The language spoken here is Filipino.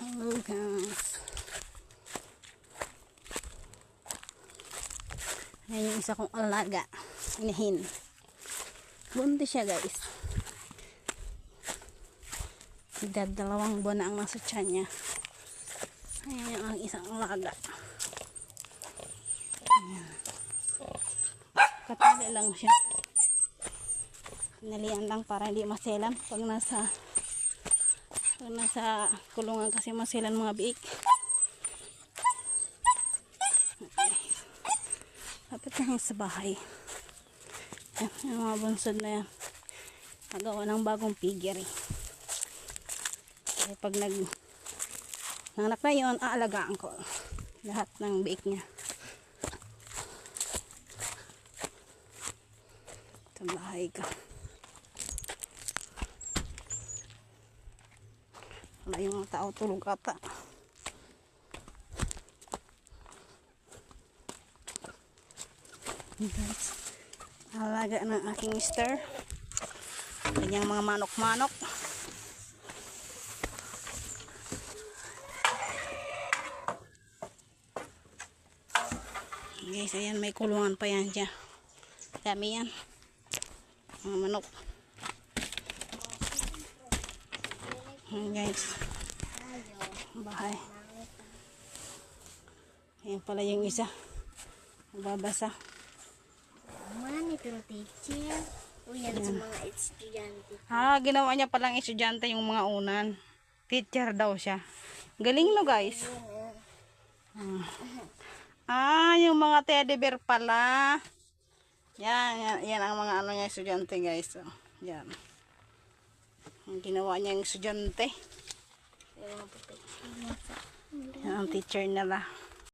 Hello guys. Ayan yung isa kong alaga. Inahin. Buntis siya guys. Dalawang buwan na ang nasa tiyan niya. Ayan yung ang isang alaga. Ayan. Katali lang siya. Pinalian lang para hindi maselan pag nasa kulungan kasi maselan mga biik. Okay. Lapit na sa bahay. Yan, yung mga bunsod na yan. Nagawa ng bagong piggery. Kaya pag nanganak na yun, aalagaan ko lahat ng biik niya. Sa bahay ka. Wala yung mga tao tulog ata. Guys, alaga ng aking mister. Kanyang mga manok-manok. Guys, ayan, may kulungan pa yan dyan. Dami yan. Mga manok. Ayan guys. Bahay. Ayan pala yung isa. Magbabasa. Ito teacher. O yan sa mga estudyante. Ginawa niya palang estudyante yung mga unan. Teacher daw siya. Galing no guys. Yung mga teddy bear pala. Yan ang mga ano niya estudyante guys. So, yan. Ang ginawa niya yung estudyante. Yan ang teacher nila.